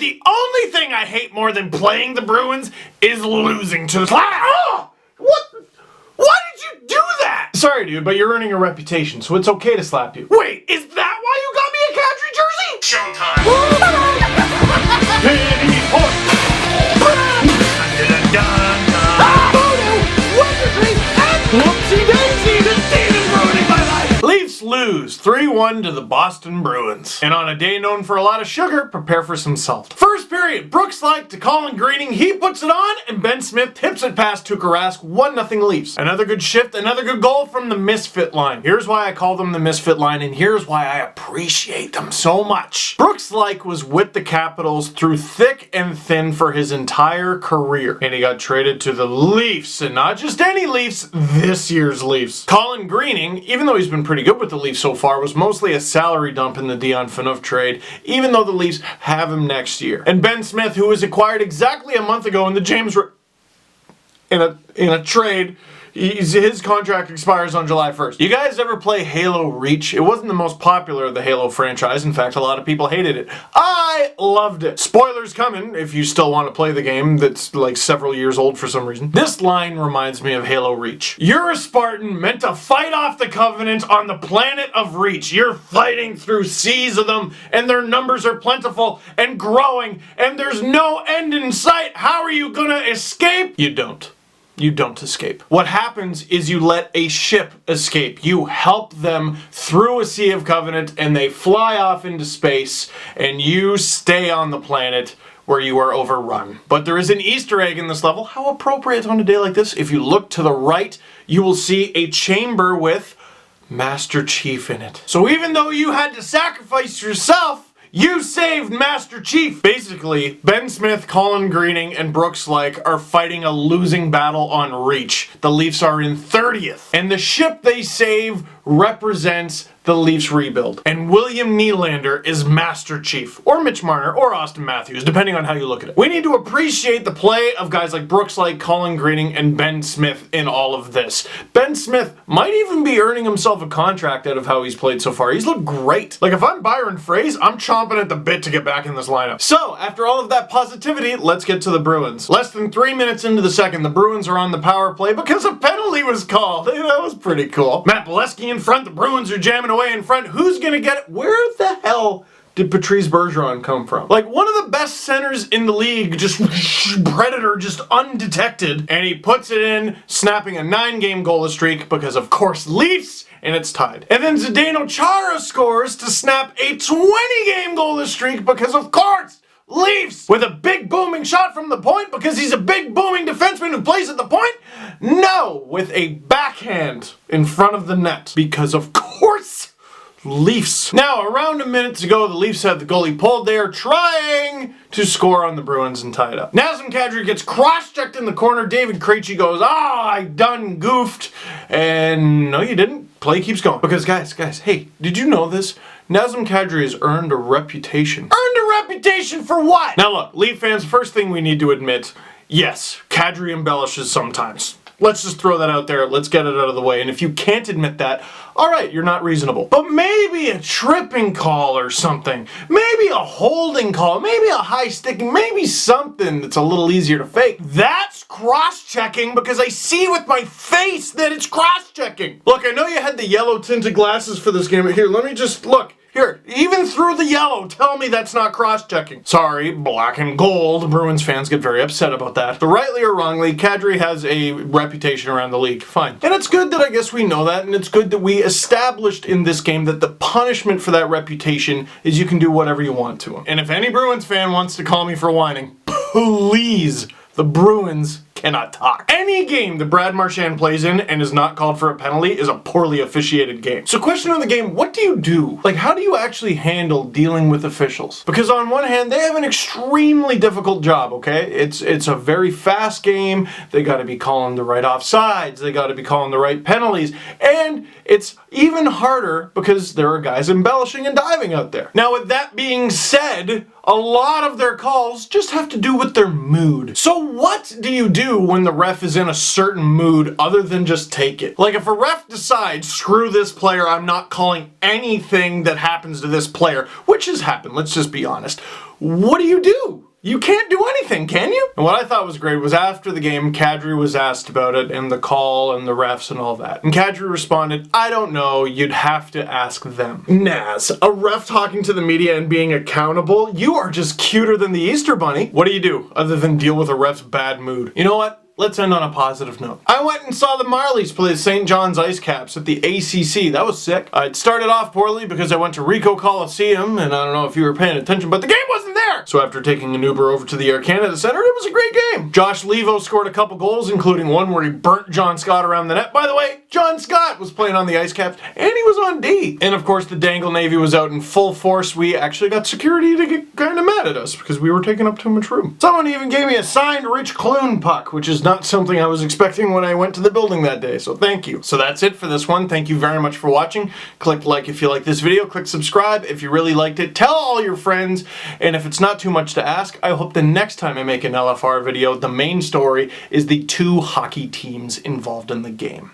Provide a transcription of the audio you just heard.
the only thing I hate more than playing the Bruins is losing to the Oh! What? Why did you do that? Sorry, dude, but you're earning a reputation, so it's okay to slap you. Wait, is that why you got me a Kadri jersey? Showtime! Pity point! Whoopsie daisy, this team is ruining my life! Leafs lose 3-1 to the Boston Bruins. And on a day known for a lot of sugar, prepare for some salt. First period, Brooks Laich to Colin Greening, he puts it on, and Ben Smith tips it past Tuukka Rask, 1-0 Leafs. Another good shift, another good goal from the misfit line. Here's why I call them the misfit line, and here's why I appreciate them so much. Brooks Laich was with the Capitals through thick and thin for his entire career, and he got traded to the Leafs, and not just any Leafs, this year's Leafs. Colin Greening, even though he's been pretty good with the Leafs so far, was mostly a salary dump in the Dion Phaneuf trade, even though the Leafs have him next year. And Ben Smith, who was acquired exactly a month ago in the in a trade, his contract expires on July 1st. You guys ever play Halo Reach? It wasn't the most popular of the Halo franchise. In fact, a lot of people hated it. I loved it. Spoilers coming if you still want to play the game that's like several years old for some reason. This line reminds me of Halo Reach. You're a Spartan meant to fight off the Covenant on the planet of Reach. You're fighting through seas of them, and their numbers are plentiful and growing, and there's no end in sight. How are you gonna escape? You don't. You don't escape. What happens is you let a ship escape. You help them through a sea of Covenant, and they fly off into space, and you stay on the planet where you are overrun. But there is an Easter egg in this level. How appropriate on a day like this. If you look to the right, you will see a chamber with Master Chief in it. So even though you had to sacrifice yourself, you saved Master Chief! Basically, Ben Smith, Colin Greening, and Brooks Laich are fighting a losing battle on Reach. The Leafs are in 30th, and the ship they save represents the Leafs rebuild. And William Nylander is Master Chief, or Mitch Marner, or Austin Matthews, depending on how you look at it. We need to appreciate the play of guys like Brooks Laich, Colin Greening, and Ben Smith in all of this. Ben Smith might even be earning himself a contract out of how he's played so far. He's looked great. Like, if I'm Byron Froese, I'm chomping at the bit to get back in this lineup. So, after all of that positivity, let's get to the Bruins. Less than 3 minutes into the second, the Bruins are on the power play because a penalty was called. Hey, that was pretty cool. Matt Bolesky in front, the Bruins are jamming away in front. Who's gonna get it? Where the hell did Patrice Bergeron come from? Like, one of the best centers in the league, just predator, just undetected, and he puts it in, snapping a 9-game goalless streak because, of course, Leafs, and it's tied. And then Zdeno Chara scores to snap a 20-game goalless streak because, of course, Leafs, with a big booming shot from the point because he's a big booming defenseman who plays at the point? No, with a backhand in front of the net because, of course, Leafs. Now, around a minute to go, the Leafs have the goalie pulled. They are trying to score on the Bruins and tie it up. Nazem Kadri gets cross-checked in the corner. David Krejci goes, I done goofed. And no, you didn't. Play keeps going. Because guys, hey, did you know this? Nazem Kadri has earned a reputation. Earned a reputation for what? Now look, Leaf fans, first thing we need to admit, yes, Kadri embellishes sometimes. Let's just throw that out there. Let's get it out of the way. And if you can't admit that, all right, you're not reasonable. But maybe a tripping call or something. Maybe a holding call. Maybe a high sticking. Maybe something that's a little easier to fake. That's cross-checking because I see with my face that it's cross-checking. Look, I know you had the yellow tinted glasses for this game. Here, let me just look. Here, even through the yellow, tell me that's not cross-checking. Sorry, black and gold. Bruins fans get very upset about that. But rightly or wrongly, Kadri has a reputation around the league. Fine. And it's good that I guess we know that, and it's good that we established in this game that the punishment for that reputation is you can do whatever you want to him. And if any Bruins fan wants to call me for whining, please, the Bruins cannot talk. Any game that Brad Marchand plays in and is not called for a penalty is a poorly officiated game. So question of the game, what do you do? Like, how do you actually handle dealing with officials? Because on one hand, they have an extremely difficult job, okay? It's a very fast game. They gotta be calling the right offsides. They gotta be calling the right penalties. And it's even harder because there are guys embellishing and diving out there. Now, with that being said, a lot of their calls just have to do with their mood. So what do you do when the ref is in a certain mood other than just take it? Like, if a ref decides, screw this player, I'm not calling anything that happens to this player, which has happened, let's just be honest. what do you do? You can't do anything, can you? And what I thought was great was after the game, Kadri was asked about it and the call and the refs and all that. And Kadri responded, I don't know, you'd have to ask them. Naz, a ref talking to the media and being accountable? You are just cuter than the Easter Bunny. What do other than deal with a ref's bad mood? You know what? Let's end on a positive note. I went and saw the Marlies play St. John's Ice Caps at the ACC. That was sick. It started off poorly because I went to Ricoh Coliseum, and I don't know if you were paying attention, but the game wasn't there! So after taking an Uber over to the Air Canada Centre, it was a great game. Josh Levo scored a couple goals, including one where he burnt John Scott around the net. By the way, John Scott was playing on the Ice Caps, and he was on D. And of course, the Dangle Navy was out in full force. We actually got security to get kind of mad at us because we were taking up too much room. Someone even gave me a signed Rich Clune puck, which is not something I was expecting when I went to the building that day, so thank you. So that's it for this one. Thank you very much for watching. Click like if you like this video, click subscribe if you really liked it, tell all your friends, and if it's not too much to ask, I hope the next time I make an LFR video, the main story is the 2 hockey teams involved in the game.